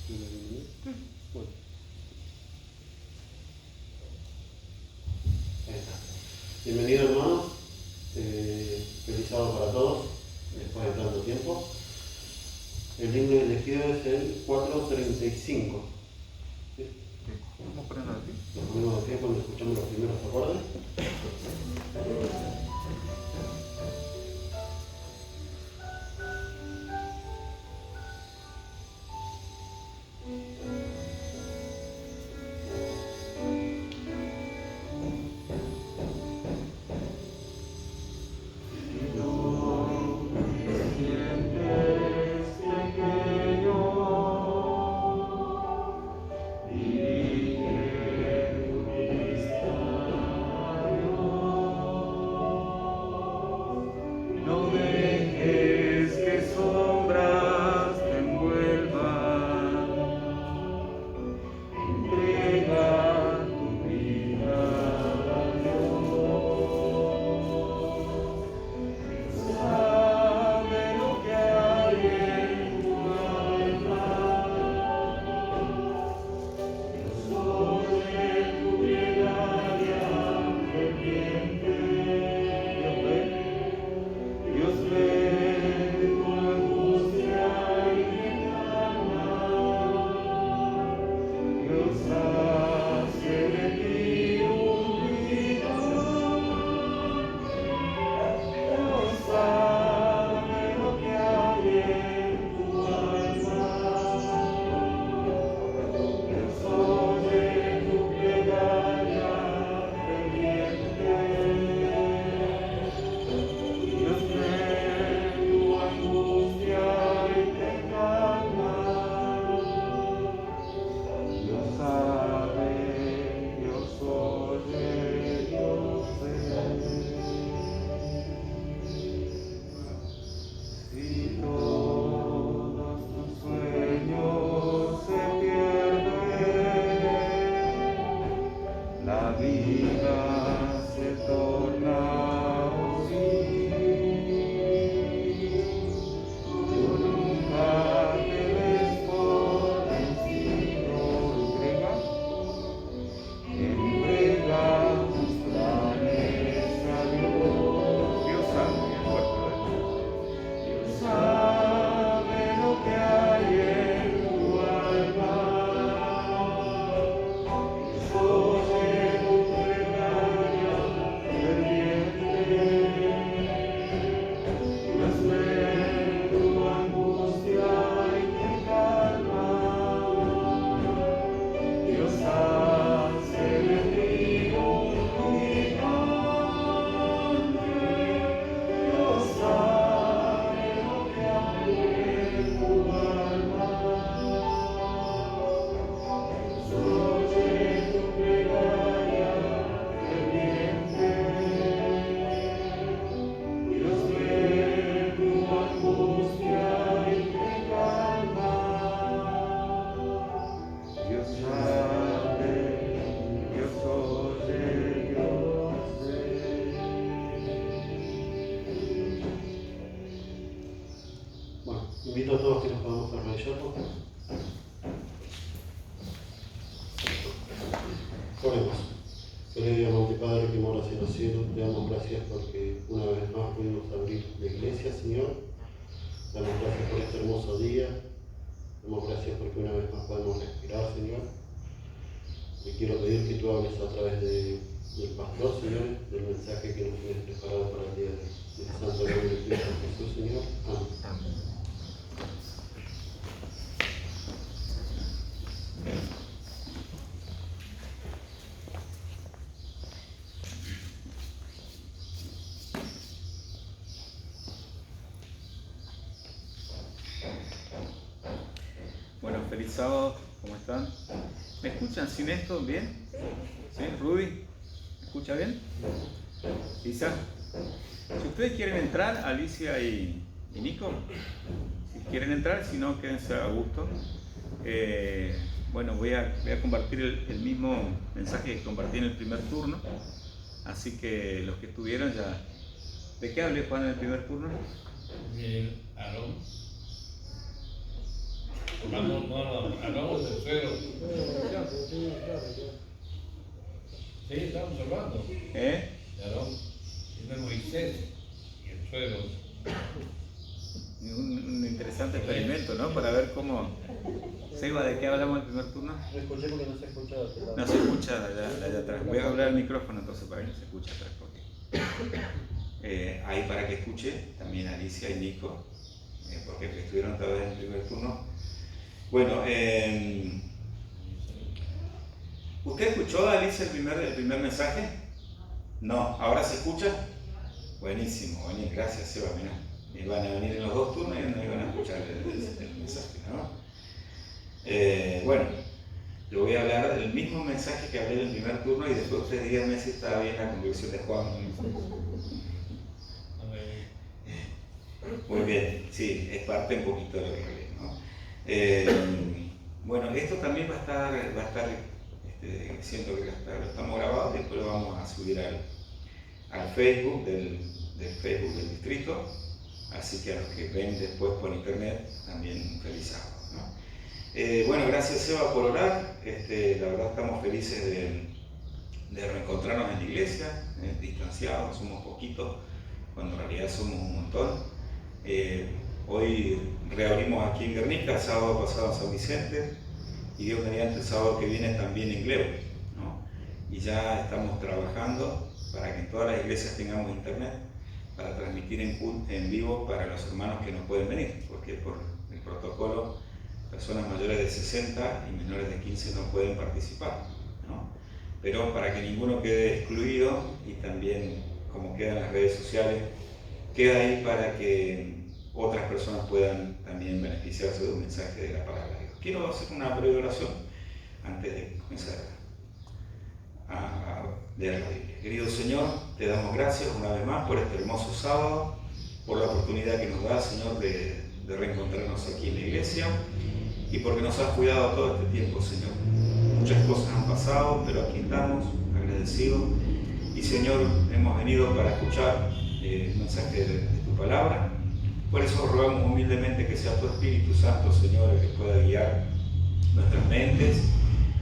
Bueno, ahí está. Bienvenidos hermanos, feliz sábado para todos, después de tanto tiempo. El himno elegido es el 435. ¿Sí? Vamos a ponerlo aquí. Nos ponemos de pie cuando escuchamos los primeros acordes. Invito a todos que nos podamos arrodillar, por favor. Oremos. Querido y amante Padre que moras en los cielos, te damos gracias porque una vez más pudimos abrir la iglesia, Señor. Damos gracias por este hermoso día. Damos gracias porque una vez más podemos respirar, Señor. Y quiero pedir que tú hables a través del pastor, Señor, del mensaje que nos tienes preparado para el día del Santo Nombre de Cristo Jesús, Señor. Amén. Bueno, feliz sábado, ¿cómo están? ¿Me escuchan sin esto bien? ¿Sí? ¿Rudy? ¿Me escucha bien? Isa, si ustedes quieren entrar, Alicia y Nico, si quieren entrar, si no, quédense a gusto. Bueno, voy a compartir el mismo mensaje que compartí en el primer turno, así que los que estuvieron ya... ¿De qué hablé, Juan, en el primer turno? El Aarón. Hablamos del suelo. Sí, estamos hablando. ¿Eh? De Aarón, y de Moisés y el suelo. Un interesante experimento, ¿no? Para ver cómo... Seba, ¿de qué hablamos en el primer turno? No escuché porque no se escucha. No se escucha de allá atrás. Voy a hablar el micrófono entonces para que no se escuche atrás. Ahí para que escuche también Alicia y Nico, porque estuvieron tal vez en el primer turno. Bueno, ¿usted escuchó, Alicia, el primer mensaje? No, ¿ahora se escucha? Buenísimo, gracias, Seba, mirá. Iban a venir en los dos turnos y no iban a escuchar el mensaje, ¿no? Bueno, yo voy a hablar del mismo mensaje que hablé en el primer turno y después ustedes díganme si estaba bien la conversión de Juan. Muy bien, sí, es parte un poquito de lo que hablé, ¿no? Bueno, esto también va a estar siento que lo estamos grabando y después lo vamos a subir al Facebook del Facebook del distrito. Así que a los que ven después por internet, también un feliz sábado, ¿no? Bueno, gracias Seba por orar. La verdad estamos felices de reencontrarnos en la iglesia, distanciados, somos poquitos, cuando en realidad somos un montón. Hoy reabrimos aquí en Guernica, el sábado pasado en San Vicente, y Dios mediante el sábado que viene también en Gleu, ¿no? Y ya estamos trabajando para que en todas las iglesias tengamos internet, para transmitir en vivo para los hermanos que no pueden venir, porque por el protocolo personas mayores de 60 y menores de 15 no pueden participar, ¿no? Pero para que ninguno quede excluido, y también como quedan las redes sociales, queda ahí para que otras personas puedan también beneficiarse de un mensaje de la palabra de Dios. Quiero hacer una breve oración antes de comenzar a leer la Biblia. Querido Señor, te damos gracias una vez más por este hermoso sábado, por la oportunidad que nos da, Señor, de reencontrarnos aquí en la iglesia, y porque nos has cuidado todo este tiempo, Señor. Muchas cosas han pasado, pero aquí estamos, agradecidos, y Señor, hemos venido para escuchar el mensaje de tu palabra. Por eso rogamos humildemente que sea tu Espíritu Santo, Señor, el que pueda guiar nuestras mentes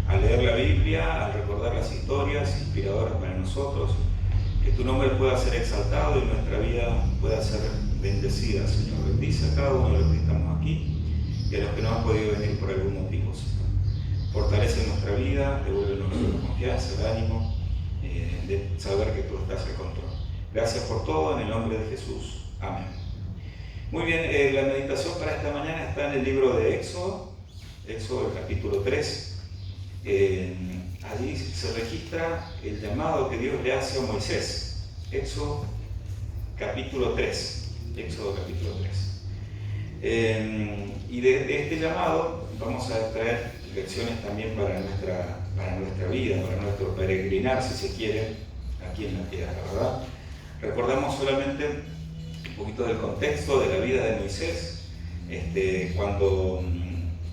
al leer la Biblia, al recordar las historias inspiradoras para nosotros, que tu nombre pueda ser exaltado y nuestra vida pueda ser bendecida, Señor. Bendice a cada uno de los que estamos aquí y a los que no han podido venir por algún motivo, Señor. Fortalece nuestra vida, devuélvenos la confianza, el ánimo de saber que tú estás al control. Gracias por todo, en el nombre de Jesús. Amén. Muy bien, la meditación para esta mañana está en el libro de Éxodo, el capítulo 3. Allí se registra el llamado que Dios le hace a Moisés. Éxodo capítulo 3. Y de este llamado vamos a traer lecciones también para nuestra vida, para nuestro peregrinar, si se quiere, aquí en la tierra, ¿verdad? Recordamos solamente un poquito del contexto de la vida de Moisés. Cuando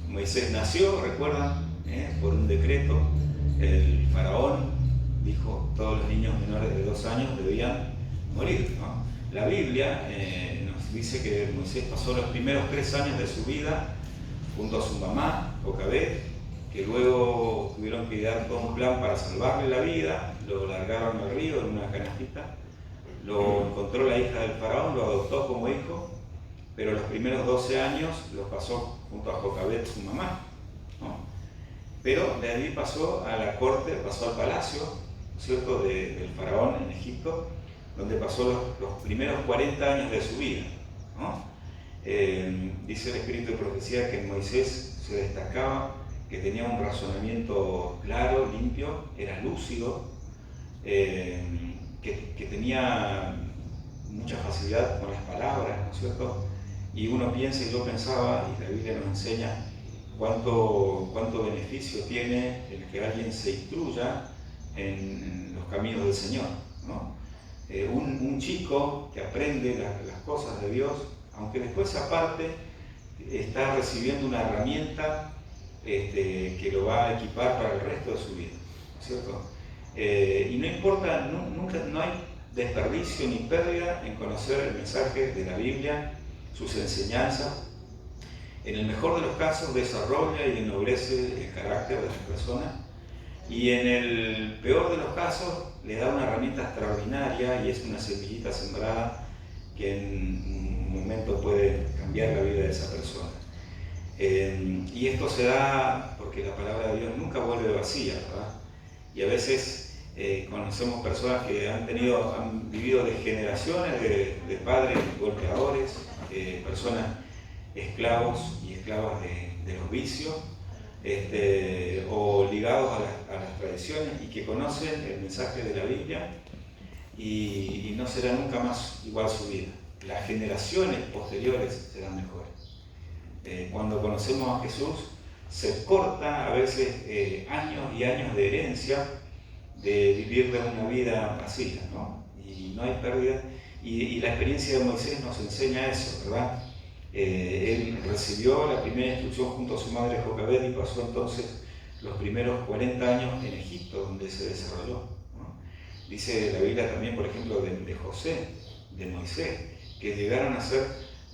Moisés nació, ¿recuerdan? Por un decreto, el faraón dijo que todos los niños menores de 2 años debían morir, ¿no? La Biblia nos dice que Moisés pasó los primeros 3 años de su vida junto a su mamá, Jocabed, que luego tuvieron que dar todo un plan para salvarle la vida, lo largaron al río en una canastita, lo encontró la hija del faraón, lo adoptó como hijo, pero los primeros 12 años los pasó junto a Jocabed, su mamá, ¿no? Pero de allí pasó a la corte, pasó al palacio, ¿cierto?, del faraón en Egipto, donde pasó los primeros 40 años de su vida, ¿no? Dice el Espíritu de Profecía que Moisés se destacaba, que tenía un razonamiento claro, limpio, era lúcido, que tenía mucha facilidad con las palabras, ¿no es cierto? Y uno piensa, y yo pensaba, y la Biblia nos enseña cuánto beneficio tiene el que alguien se instruya en los caminos del Señor, ¿no? Un chico que aprende las cosas de Dios, aunque después aparte está recibiendo una herramienta que lo va a equipar para el resto de su vida, ¿cierto? Y no importa, no hay desperdicio ni pérdida en conocer el mensaje de la Biblia, sus enseñanzas. en el mejor de los casos desarrolla y ennoblece el carácter de la persona, y en el peor de los casos le da una herramienta extraordinaria y es una semillita sembrada que en un momento puede cambiar la vida de esa persona. Y esto se da porque la palabra de Dios nunca vuelve vacía, ¿verdad? Y a veces conocemos personas que han vivido de generaciones de padres golpeadores, personas esclavos y esclavas de los vicios, o ligados a las tradiciones, y que conocen el mensaje de la Biblia y no será nunca más igual su vida. Las generaciones posteriores serán mejores. Cuando conocemos a Jesús, se corta a veces años y años de herencia de vivir de una vida vacía, ¿no? Y no hay pérdida. Y la experiencia de Moisés nos enseña eso, ¿verdad? Él recibió la primera instrucción junto a su madre Jocabed y pasó entonces los primeros 40 años en Egipto, donde se desarrolló, ¿no? Dice la Biblia también, por ejemplo, de José, de Moisés, que llegaron a ser,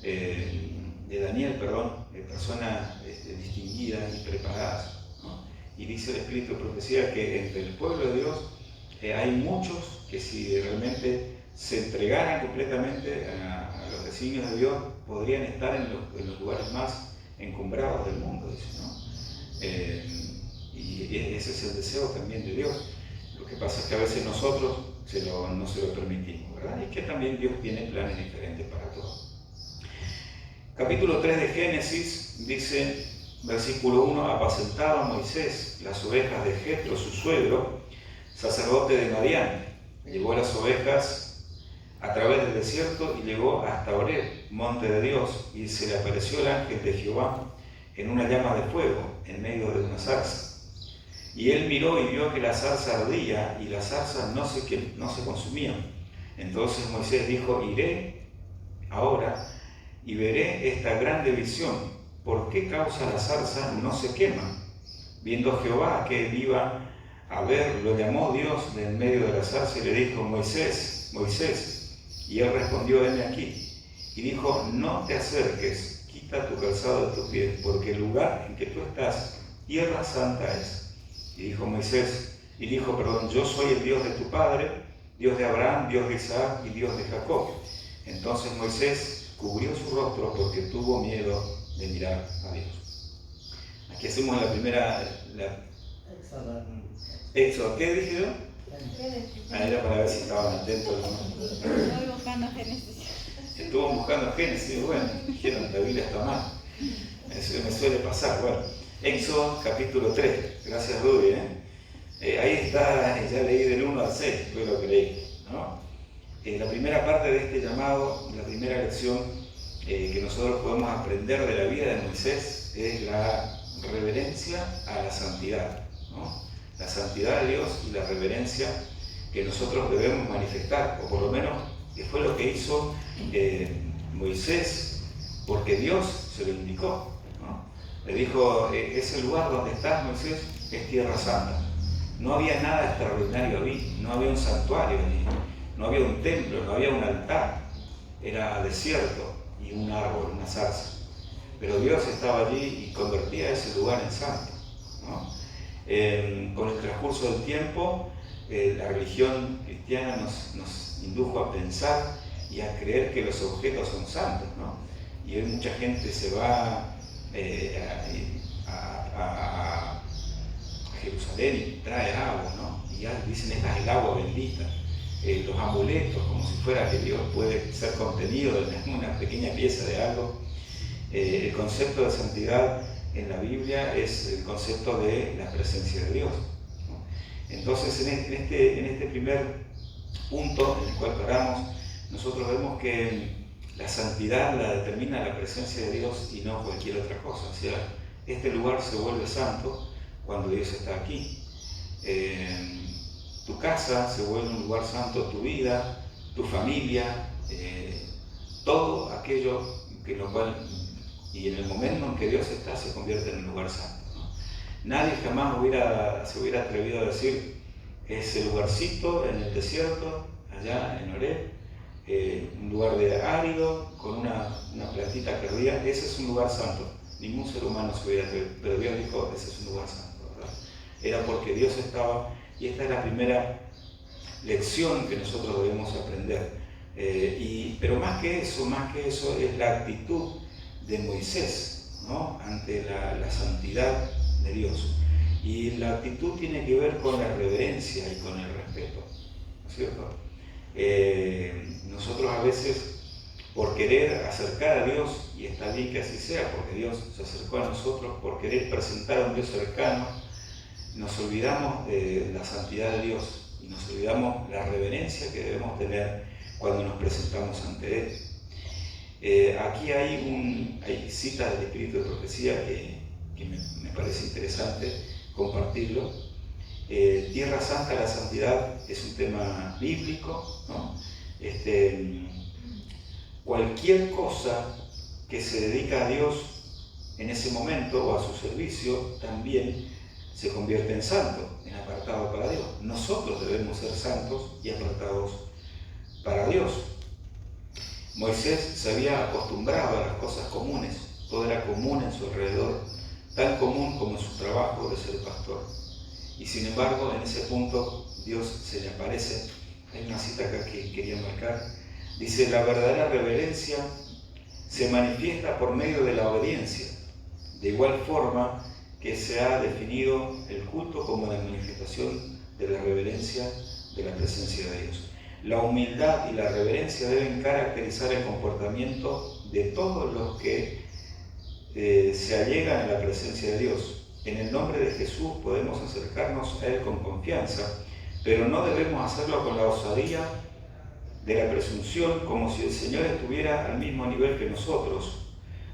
de Daniel, perdón, personas distinguidas y preparadas, ¿no? Y dice el Espíritu de Profecía que entre el pueblo de Dios hay muchos que, si realmente se entregaran completamente a los designios de Dios, podrían estar en los lugares más encumbrados del mundo, dice, ¿no? Y ese es el deseo también de Dios. Lo que pasa es que a veces nosotros no se lo permitimos, ¿verdad? Y que también Dios tiene planes diferentes para todos. Capítulo 3 de Génesis dice, versículo 1, apacentaba Moisés las ovejas de Jetro, su suegro, sacerdote de Madián. Llevó las ovejas a través del desierto y llegó hasta Horeb, monte de Dios, y se le apareció el ángel de Jehová en una llama de fuego en medio de una zarza. Y él miró y vio que la zarza ardía y las zarzas no se consumían. Entonces Moisés dijo, iré ahora y veré esta grande visión. ¿Por qué causa la zarza no se quema? Viendo Jehová que él iba a ver, lo llamó Dios de en medio de la zarza y le dijo, Moisés, Moisés. Y él respondió, heme aquí. Y dijo, no te acerques, quita tu calzado de tus pies, porque el lugar en que tú estás, tierra santa es. Y dijo yo soy el Dios de tu padre, Dios de Abraham, Dios de Isaac y Dios de Jacob. Entonces Moisés cubrió su rostro porque tuvo miedo de mirar a Dios. Aquí hacemos la primera... Éxodo. ¿Qué dije yo? Era para ver si estaban atentos. Estoy buscando Génesis. Estuvo buscando Génesis, bueno, dijeron la Biblia está mal. Eso me suele pasar. Bueno, Éxodo capítulo 3. Gracias, Rudy. Ahí está, ya leí del 1 al 6, fue lo que leí, ¿no? La primera parte de este llamado, la primera lección que nosotros podemos aprender de la vida de Moisés es la reverencia a la santidad, ¿no? La santidad de Dios y la reverencia que nosotros debemos manifestar, o por lo menos que fue lo que hizo Moisés, porque Dios se lo indicó, ¿no? Le dijo, ese lugar donde estás, Moisés, es tierra santa. No había nada extraordinario allí, no había un santuario allí, no había un templo, no había un altar, era desierto y un árbol, una zarza. Pero Dios estaba allí y convertía ese lugar en santo, ¿no? Con el transcurso del tiempo, la religión cristiana nos indujo a pensar y a creer que los objetos son santos, ¿no? Y hoy mucha gente se va a Jerusalén y trae agua, ¿no? Y ya dicen, esta es el agua bendita. Los amuletos, como si fuera que Dios puede ser contenido en una pequeña pieza de algo. El concepto de santidad en la Biblia es el concepto de la presencia de Dios, ¿no? Entonces, en este primer punto en el cual paramos, nosotros vemos que la santidad la determina la presencia de Dios y no cualquier otra cosa. O sea, este lugar se vuelve santo cuando Dios está aquí. Tu casa se vuelve un lugar santo, tu vida, tu familia, todo aquello en lo cual, y en el momento en que Dios está, se convierte en un lugar santo, ¿no? Nadie jamás se hubiera atrevido a decir, ese lugarcito en el desierto, allá en Horeb, un lugar de árido, con una plantita que ardía, ese es un lugar santo. ningún ser humano se hubiera atrevido, pero Dios dijo, ese es un lugar santo, ¿verdad? Era porque Dios estaba, y esta es la primera lección que nosotros debemos aprender. Pero más que eso es la actitud de Moisés, ¿no? Ante la santidad de Dios. Y la actitud tiene que ver con la reverencia y con el respeto, ¿no es cierto? Nosotros a veces, por querer acercar a Dios, y está bien que así sea, porque Dios se acercó a nosotros, por querer presentar a un Dios cercano, nos olvidamos de la santidad de Dios y nos olvidamos la reverencia que debemos tener cuando nos presentamos ante Él. Aquí hay citas del Espíritu de Profecía que me parece interesante compartirlo. Tierra Santa, la santidad es un tema bíblico, ¿no? Cualquier cosa que se dedica a Dios en ese momento o a su servicio también se convierte en santo, en apartado para Dios. Nosotros debemos ser santos y apartados para Dios. Moisés se había acostumbrado a las cosas comunes, todo era común en su alrededor, tan común como su trabajo de ser pastor. Y sin embargo, en ese punto, Dios se le aparece. Hay una cita acá que quería marcar. Dice, la verdadera reverencia se manifiesta por medio de la obediencia, de igual forma que se ha definido el culto como la manifestación de la reverencia de la presencia de Dios. La humildad y la reverencia deben caracterizar el comportamiento de todos los que se allegan a la presencia de Dios. En el nombre de Jesús podemos acercarnos a Él con confianza, pero no debemos hacerlo con la osadía de la presunción, como si el Señor estuviera al mismo nivel que nosotros.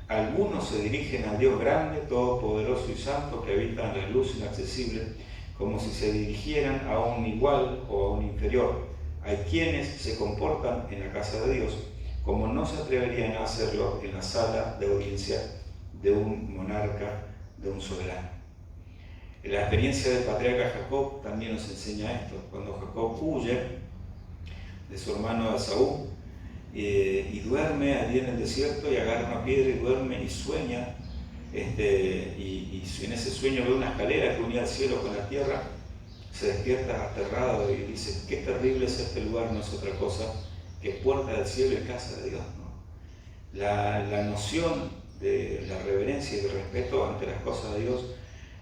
Algunos se dirigen al Dios grande, todopoderoso y santo, que habita en la luz inaccesible, como si se dirigieran a un igual o a un inferior. Hay quienes se comportan en la casa de Dios como no se atreverían a hacerlo en la sala de audiencia de un monarca, de un soberano. La experiencia del patriarca Jacob también nos enseña esto. Cuando Jacob huye de su hermano Esaú y duerme allí en el desierto y agarra una piedra y duerme y sueña, y en ese sueño ve una escalera que unía el cielo con la tierra, se despierta aterrado y dice, qué terrible es este lugar, no es otra cosa que puerta del cielo y casa de Dios, ¿no? La noción de la reverencia y el respeto ante las cosas de Dios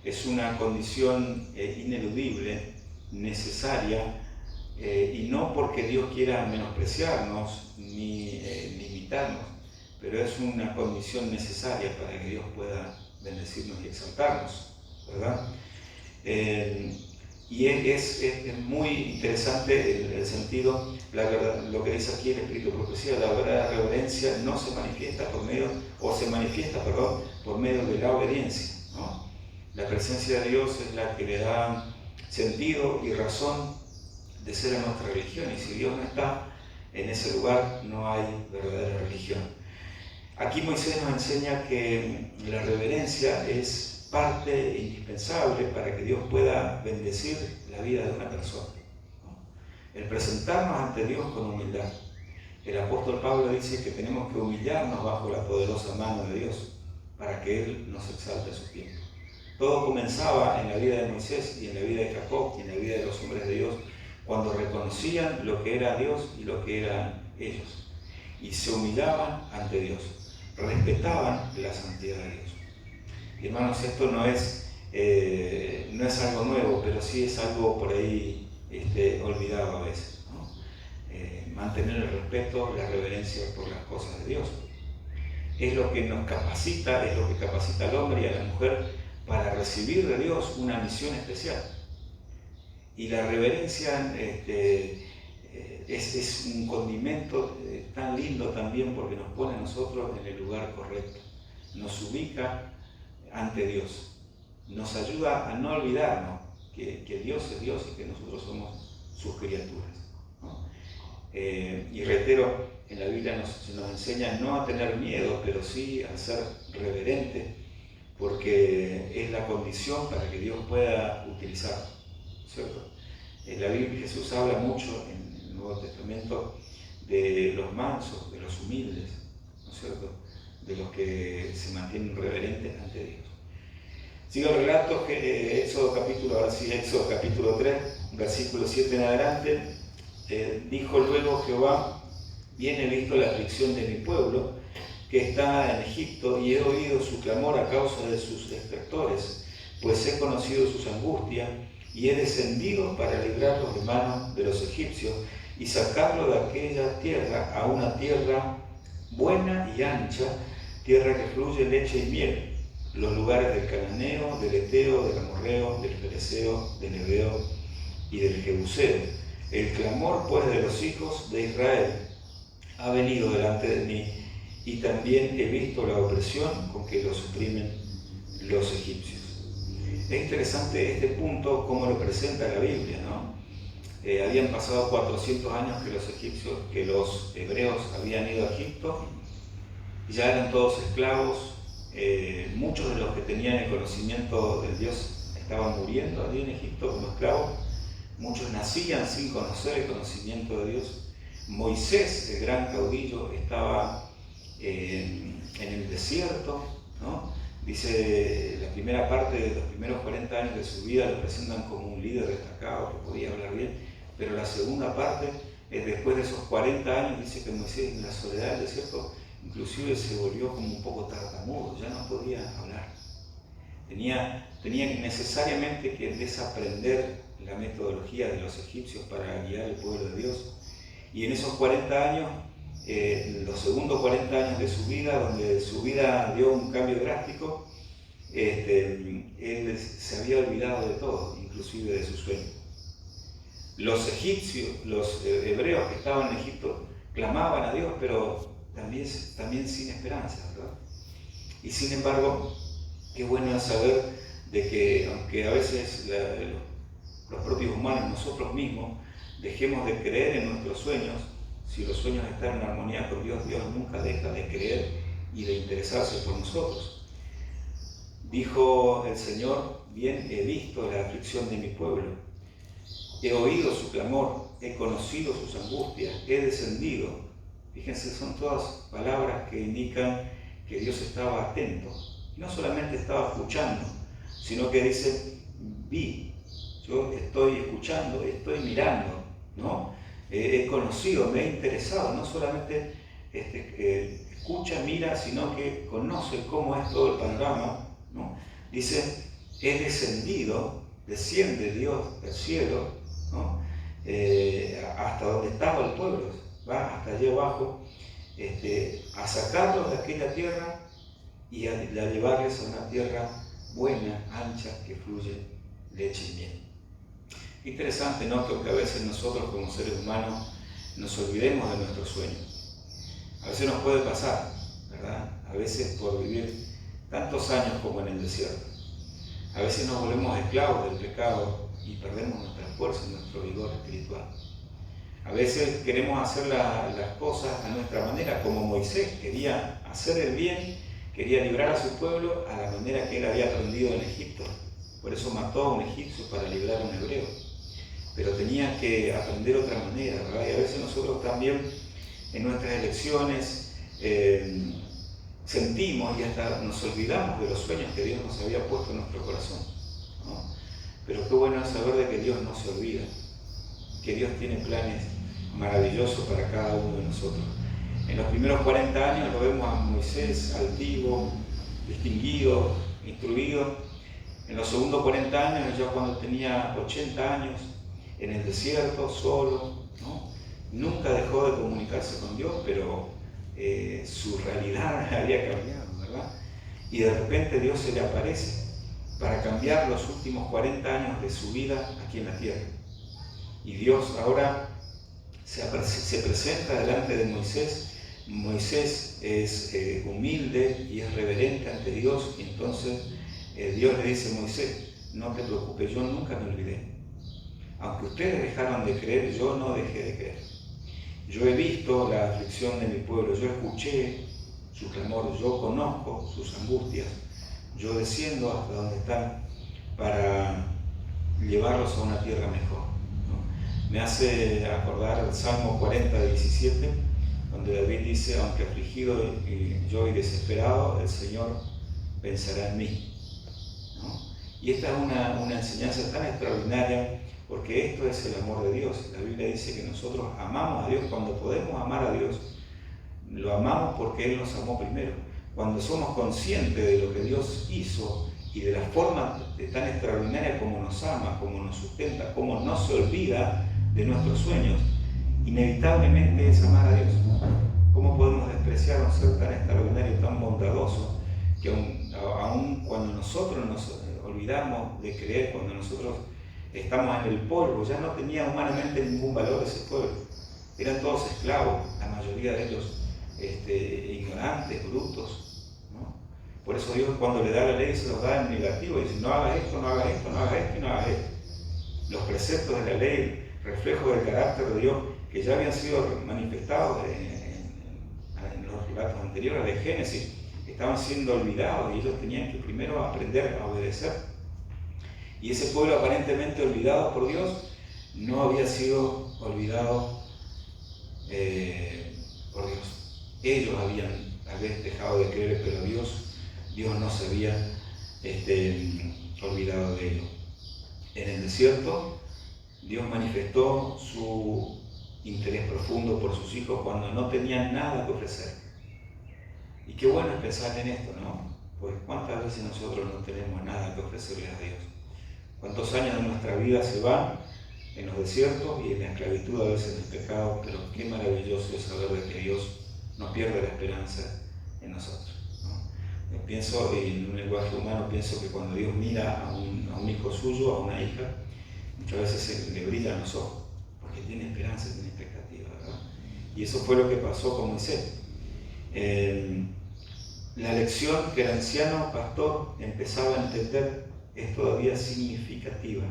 es una condición ineludible, necesaria, y no porque Dios quiera menospreciarnos ni limitarnos, pero es una condición necesaria para que Dios pueda bendecirnos y exaltarnos, ¿verdad? Y es muy interesante el sentido, lo que dice aquí el Espíritu de Profecía, la verdadera reverencia no se manifiesta por medio, o se manifiesta, perdón, por medio de la obediencia, ¿no? La presencia de Dios es la que le da sentido y razón de ser a nuestra religión, y si Dios no está en ese lugar, no hay verdadera religión. Aquí Moisés nos enseña que la reverencia es parte indispensable para que Dios pueda bendecir la vida de una persona, ¿no? El presentarnos ante Dios con humildad. El apóstol Pablo dice que tenemos que humillarnos bajo la poderosa mano de Dios para que Él nos exalte a su tiempo. Todo comenzaba en la vida de Moisés y en la vida de Jacob y en la vida de los hombres de Dios cuando reconocían lo que era Dios y lo que eran ellos y se humillaban ante Dios, respetaban la santidad de Dios. Y hermanos, esto no es algo nuevo, pero sí es algo por ahí olvidado a veces, ¿no? Mantener el respeto, la reverencia por las cosas de Dios. Es lo que nos capacita, es lo que capacita al hombre y a la mujer para recibir de Dios una misión especial. Y la reverencia es un condimento tan lindo también porque nos pone a nosotros en el lugar correcto, nos ubica ante Dios, nos ayuda a no olvidarnos que Dios es Dios y que nosotros somos sus criaturas, ¿no? Y reitero, en la Biblia se nos enseña no a tener miedo, pero sí a ser reverente, porque es la condición para que Dios pueda utilizarnos, ¿cierto? En la Biblia Jesús habla mucho en el Nuevo Testamento de los mansos, de los humildes, ¿no es cierto? de los que se mantienen reverentes ante Dios. Sigue el relato, Éxodo capítulo 3, versículo 7 en adelante. Dijo luego Jehová: bien he visto la aflicción de mi pueblo, que está en Egipto, y he oído su clamor a causa de sus detractores, pues he conocido sus angustias, y he descendido para librarlos de manos de los egipcios, y sacarlos de aquella tierra a una tierra buena y ancha, tierra que fluye leche y miel, los lugares del cananeo, del eteo, del amorreo, del fereceo, del heveo y del jebuseo. El clamor pues de los hijos de Israel ha venido delante de mí, y también he visto la opresión con que los oprimen los egipcios. Es interesante este punto, cómo lo presenta la Biblia, ¿no? Habían pasado 400 años que los hebreos habían ido a Egipto, y ya eran todos esclavos. Muchos de los que tenían el conocimiento del Dios estaban muriendo allí en Egipto como esclavos. Muchos nacían sin conocer el conocimiento de Dios. Moisés, el gran caudillo, estaba en el desierto, ¿no? Dice, la primera parte de los primeros 40 años de su vida lo presentan como un líder destacado que podía hablar bien, pero la segunda parte, después de esos 40 años, dice que Moisés en la soledad del desierto inclusive se volvió como un poco tartamudo, ya no podía hablar. Tenía necesariamente que desaprender la metodología de los egipcios para guiar al pueblo de Dios. Y en esos 40 años, los segundos 40 años de su vida, donde su vida dio un cambio drástico, él se había olvidado de todo, inclusive de su sueño. Los egipcios, los hebreos que estaban en Egipto, clamaban a Dios, pero también sin esperanza, ¿verdad? Y sin embargo, qué bueno es saber de que, aunque a veces los propios humanos, nosotros mismos, dejemos de creer en nuestros sueños, si los sueños están en armonía con Dios, Dios nunca deja de creer y de interesarse por nosotros. Dijo el Señor: bien he visto la aflicción de mi pueblo, he oído su clamor, he conocido sus angustias, he descendido. Fíjense, son todas palabras que indican que Dios estaba atento. Y no solamente estaba escuchando, sino que dice: vi, yo estoy escuchando, estoy mirando, ¿no? He conocido, me he interesado, no solamente escucha, mira, sino que conoce cómo es todo el panorama, ¿no? Dice: he descendido, desciende Dios del cielo, ¿no? Hasta donde estaba el pueblo, va hasta allá abajo, a sacarlos de aquella tierra y a llevarles a una tierra buena, ancha, que fluye leche y miel. Interesante, ¿no? Que a veces nosotros como seres humanos nos olvidemos de nuestros sueños. A veces nos puede pasar, ¿verdad? A veces por vivir tantos años como en el desierto. A veces nos volvemos esclavos del pecado y perdemos nuestra fuerza, nuestro vigor espiritual. A veces queremos hacer las cosas a nuestra manera, como Moisés quería hacer el bien, quería librar a su pueblo a la manera que él había aprendido en Egipto. Por eso mató a un egipcio para librar a un hebreo. Pero tenía que aprender otra manera, ¿verdad? Y a veces nosotros también en nuestras elecciones sentimos y hasta nos olvidamos de los sueños que Dios nos había puesto en nuestro corazón, ¿no? Pero qué bueno es saber de que Dios no se olvida, que Dios tiene planes maravillosos para cada uno de nosotros. En los primeros 40 años lo vemos a Moisés altivo, distinguido, instruido. En los segundos 40 años, ya cuando tenía 80 años, en el desierto, solo, ¿no? Nunca dejó de comunicarse con Dios, pero su realidad había cambiado, ¿verdad? Y de repente Dios se le aparece para cambiar los últimos 40 años de su vida aquí en la tierra. Y Dios ahora se presenta delante de Moisés. Moisés es humilde y es reverente ante Dios, y entonces Dios le dice: Moisés, no te preocupes, yo nunca me olvidé. Aunque ustedes dejaron de creer, yo no dejé de creer. Yo he visto la aflicción de mi pueblo, yo escuché su clamor, yo conozco sus angustias, yo desciendo hasta donde están para llevarlos a una tierra mejor, ¿no? Me hace acordar el Salmo 40, 17, donde David dice, aunque afligido yo y desesperado, el Señor pensará en mí, ¿no? Y esta es una enseñanza tan extraordinaria, porque esto es el amor de Dios. La Biblia dice que nosotros amamos a Dios. Cuando podemos amar a Dios, lo amamos porque Él nos amó primero. Cuando somos conscientes de lo que Dios hizo y de la forma tan extraordinaria como nos ama, como nos sustenta, como no se olvida de nuestros sueños, inevitablemente es amar a Dios. ¿Cómo podemos despreciar a un ser tan extraordinario, tan bondadoso, que aun cuando nosotros nos olvidamos de creer, cuando nosotros estamos en el polvo, ya no tenía humanamente ningún valor ese pueblo? Eran todos esclavos, la mayoría de ellos ignorantes, brutos, ¿no? Por eso Dios, cuando le da la ley, se los da en negativo, y dice, no hagas esto, no hagas esto, no hagas esto y no hagas esto. Los preceptos de la ley, reflejos del carácter de Dios, que ya habían sido manifestados en los relatos anteriores de Génesis, estaban siendo olvidados y ellos tenían que primero aprender a obedecer. Y ese pueblo aparentemente olvidado por Dios no había sido olvidado por Dios. Ellos habían tal vez dejado de creer, pero Dios no se había olvidado de ellos. En el desierto, Dios manifestó su interés profundo por sus hijos cuando no tenían nada que ofrecer. Y qué bueno es pensar en esto, ¿no? Pues cuántas veces nosotros no tenemos nada que ofrecerle a Dios. Cuántos años de nuestra vida se van en los desiertos y en la esclavitud, a veces en el pecado, pero qué maravilloso es saber de que Dios no pierde la esperanza en nosotros, ¿no? Yo pienso, en un lenguaje humano, pienso que cuando Dios mira a un hijo suyo, a una hija, muchas veces le brillan los ojos, porque tiene esperanza, tiene expectativa, ¿verdad? Y eso fue lo que pasó con Moisés. La lección que el anciano pastor empezaba a entender es todavía significativa.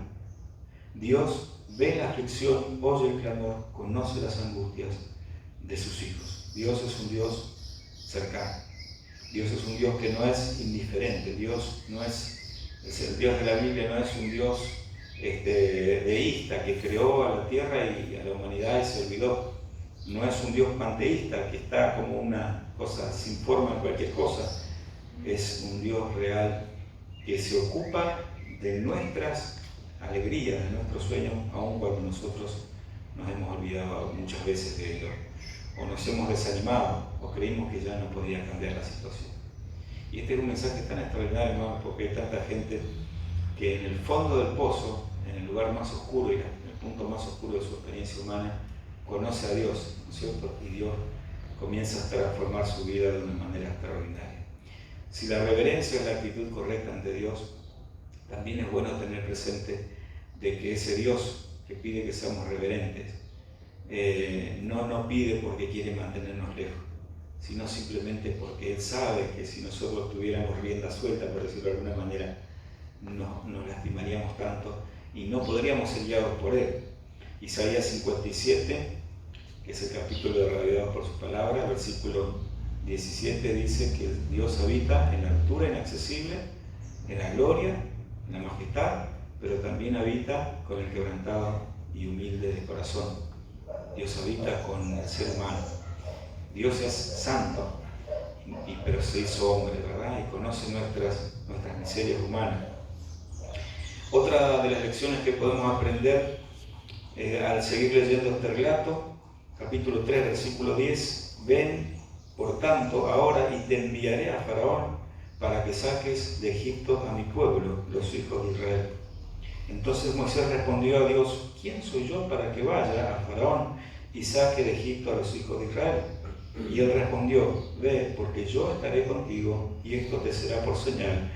Dios ve la aflicción, oye el clamor, conoce las angustias de sus hijos. Dios es un Dios cercano. Dios es un Dios que no es indiferente. Dios no es el Dios de la Biblia, no es un Dios deísta que creó a la tierra y a la humanidad y se olvidó. No es un Dios panteísta que está como una cosa sin forma en cualquier cosa. Es un Dios real que se ocupa de nuestras alegrías, de nuestros sueños, aun cuando nosotros nos hemos olvidado muchas veces de Él, o nos hemos desanimado, o creímos que ya no podía cambiar la situación. Y este es un mensaje tan extraordinario, hermano, porque hay tanta gente que en el fondo del pozo, en el lugar más oscuro y en el punto más oscuro de su experiencia humana, conoce a Dios, ¿no es cierto? Y Dios comienza a transformar su vida de una manera extraordinaria. Si la reverencia es la actitud correcta ante Dios, también es bueno tener presente de que ese Dios que pide que seamos reverentes, no pide porque quiere mantenernos lejos, sino simplemente porque Él sabe que si nosotros tuviéramos rienda suelta, por decirlo de alguna manera, nos lastimaríamos tanto y no podríamos ser guiados por Él. Isaías 57, que es el capítulo de Radiados por su palabra, versículo 17, dice que Dios habita en la altura inaccesible, en la gloria, en la majestad, pero también habita con el quebrantado y humilde de corazón. Dios habita con el ser humano. Dios es santo, pero se hizo hombre, ¿verdad? Y conoce nuestras miserias humanas. Otra de las lecciones que podemos aprender al seguir leyendo este relato, capítulo 3, versículo 10, ven, por tanto, ahora y te enviaré a Faraón para que saques de Egipto a mi pueblo, los hijos de Israel. Entonces Moisés respondió a Dios, ¿quién soy yo para que vaya a Faraón y saque de Egipto a los hijos de Israel? Y él respondió, ve, porque yo estaré contigo y esto te será por señal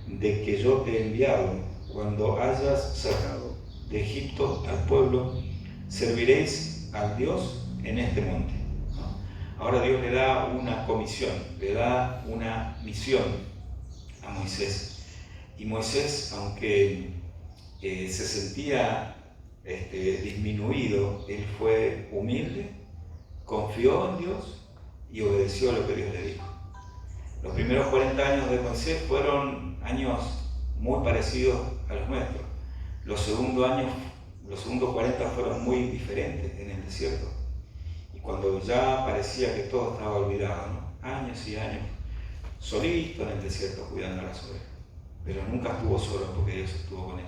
de que yo te he enviado. Cuando hayas sacado de Egipto al pueblo, serviréis al Dios en este monte. Ahora Dios le da una comisión, le da una misión a Moisés. Y Moisés, aunque se sentía disminuido, él fue humilde, confió en Dios y obedeció a lo que Dios le dijo. Los primeros 40 años de Moisés fueron años muy parecidos a los nuestros. Los segundos 40 fueron muy diferentes en el desierto. Y cuando ya parecía que todo estaba olvidado, ¿no? Años y años, solito en el desierto cuidando a las ovejas. Pero nunca estuvo solo porque Dios estuvo con él.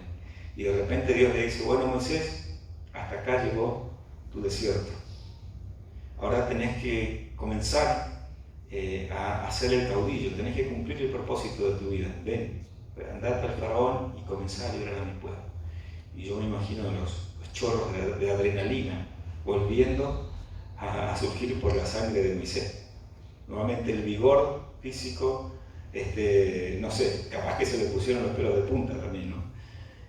Y de repente Dios le dice, bueno Moisés, hasta acá llegó tu desierto. Ahora tenés que comenzar a ser el caudillo, tenés que cumplir el propósito de tu vida. Ven, andate al faraón y comenzá a liberar a mi pueblo. Y yo me imagino los chorros de adrenalina volviendo a surgir por la sangre de Moisés. Nuevamente el vigor físico, no sé, capaz que se le pusieron los pelos de punta también, ¿no?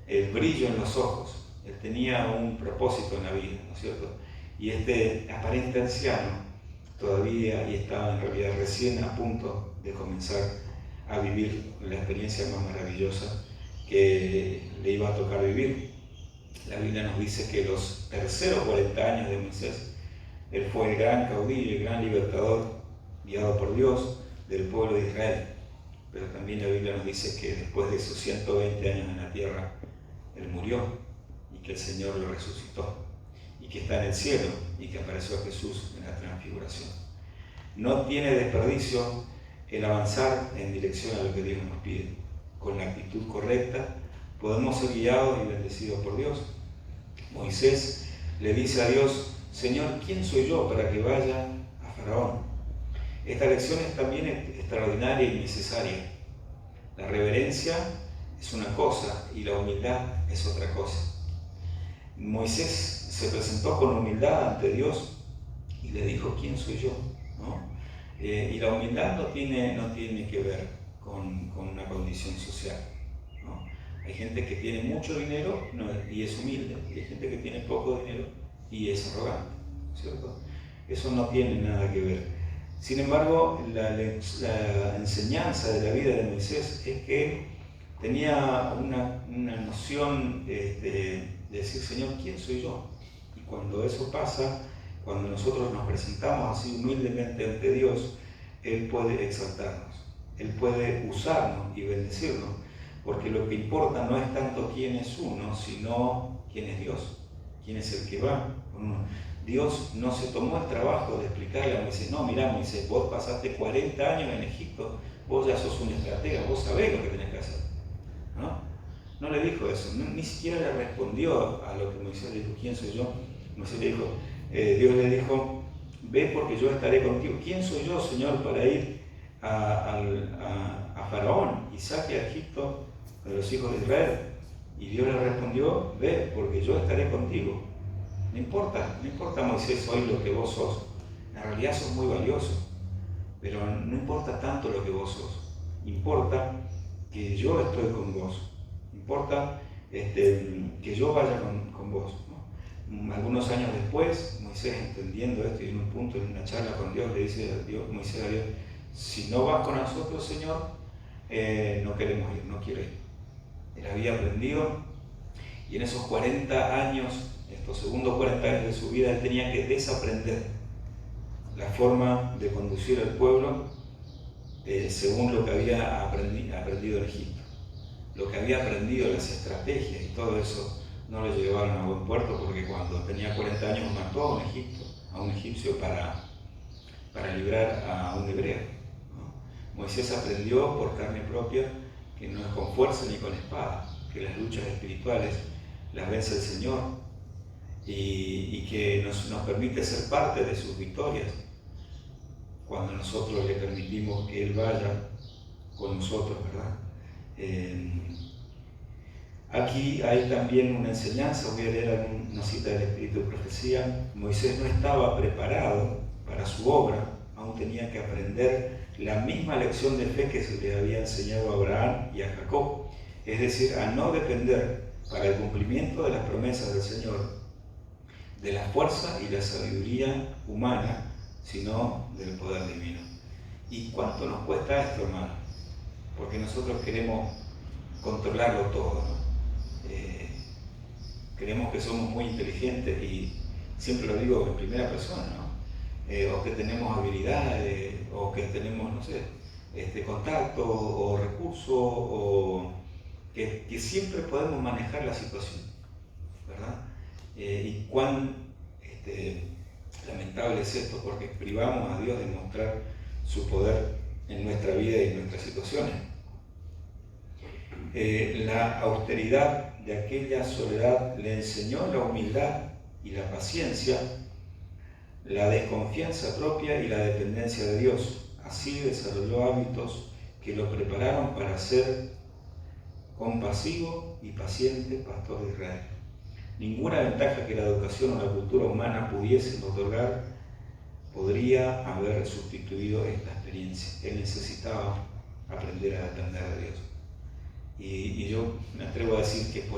El brillo en los ojos. Él tenía un propósito en la vida, ¿no es cierto? Y este aparente anciano todavía y estaba en realidad recién a punto de comenzar a vivir la experiencia más maravillosa que le iba a tocar vivir. La Biblia nos dice que los terceros 40 años de Moisés, él fue el gran caudillo, el gran libertador, guiado por Dios del pueblo de Israel. Pero también la Biblia nos dice que después de esos 120 años en la tierra, él murió y que el Señor lo resucitó y que está en el cielo y que apareció a Jesús en la transfiguración. No tiene desperdicio el avanzar en dirección a lo que Dios nos pide. Con la actitud correcta podemos ser guiados y bendecidos por Dios. Moisés le dice a Dios, Señor, ¿quién soy yo para que vaya a Faraón? Esta lección es también extraordinaria y necesaria. La reverencia es una cosa y la humildad es otra cosa. Moisés se presentó con humildad ante Dios y le dijo, ¿quién soy yo? ¿No? Y la humildad no tiene que ver con una condición social, ¿no? Hay gente que tiene mucho dinero y es humilde, y hay gente que tiene poco dinero y es arrogante, ¿cierto? Eso no tiene nada que ver. Sin embargo, la enseñanza de la vida de Moisés es que tenía una noción de decir, Señor, ¿quién soy yo? Y cuando eso pasa, cuando nosotros nos presentamos así humildemente ante Dios, Él puede exaltarnos, Él puede usarnos y bendecirnos, porque lo que importa no es tanto quién es uno, sino quién es Dios, quién es el que va con uno. Dios no se tomó el trabajo de explicarle a Moisés, no, mirá Moisés, vos pasaste 40 años en Egipto, vos ya sos un estratega, vos sabés lo que tenés que hacer, ¿no? No le dijo eso, ni siquiera le respondió a lo que Moisés le dijo, ¿quién soy yo? Moisés le dijo, Dios le dijo, ve porque yo estaré contigo. ¿Quién soy yo, Señor, para ir a Faraón y saque a Egipto de los hijos de Israel? Y Dios le respondió, ve porque yo estaré contigo. No importa Moisés hoy lo que vos sos, en realidad sos muy valioso, pero no importa tanto lo que vos sos, importa que yo estoy con vos, importa que yo vaya con vos, ¿no? Algunos años después, Moisés entendiendo esto y en un punto en una charla con Dios le dice Moisés a Dios, si no vas con nosotros, Señor, no queremos ir, no quiero ir. Él había aprendido y en esos 40 años, estos segundos 40 años de su vida, él tenía que desaprender la forma de conducir al pueblo según lo que había aprendido en Egipto. Lo que había aprendido, las estrategias y todo eso, no lo llevaron a buen puerto porque cuando tenía 40 años mató a un egipcio para librar a un hebreo, ¿no? Moisés aprendió por carne propia que no es con fuerza ni con espada, que las luchas espirituales las vence el Señor y que nos permite ser parte de sus victorias cuando nosotros le permitimos que Él vaya con nosotros, ¿verdad? Aquí hay también una enseñanza, voy a leer una cita del Espíritu de Profecía. Moisés no estaba preparado para su obra, aún tenía que aprender la misma lección de fe que se le había enseñado a Abraham y a Jacob, es decir, a no depender para el cumplimiento de las promesas del Señor de la fuerza y la sabiduría humana, sino del poder divino. ¿Y cuánto nos cuesta esto, hermano? Porque nosotros queremos controlarlo todo, ¿no? Creemos que somos muy inteligentes y siempre lo digo en primera persona, ¿no? O que tenemos habilidades, o que tenemos, no sé, contacto o recursos, o que siempre podemos manejar la situación, ¿verdad? Y cuán lamentable es esto, porque privamos a Dios de mostrar su poder en nuestra vida y en nuestras situaciones. La austeridad de aquella soledad le enseñó la humildad y la paciencia, la desconfianza propia y la dependencia de Dios. Así desarrolló hábitos que lo prepararon para ser compasivo y paciente pastor de Israel. Ninguna ventaja que la educación o la cultura humana pudiesen otorgar podría haber sustituido esta experiencia. Él necesitaba aprender a depender de Dios. Y yo me atrevo a decir que por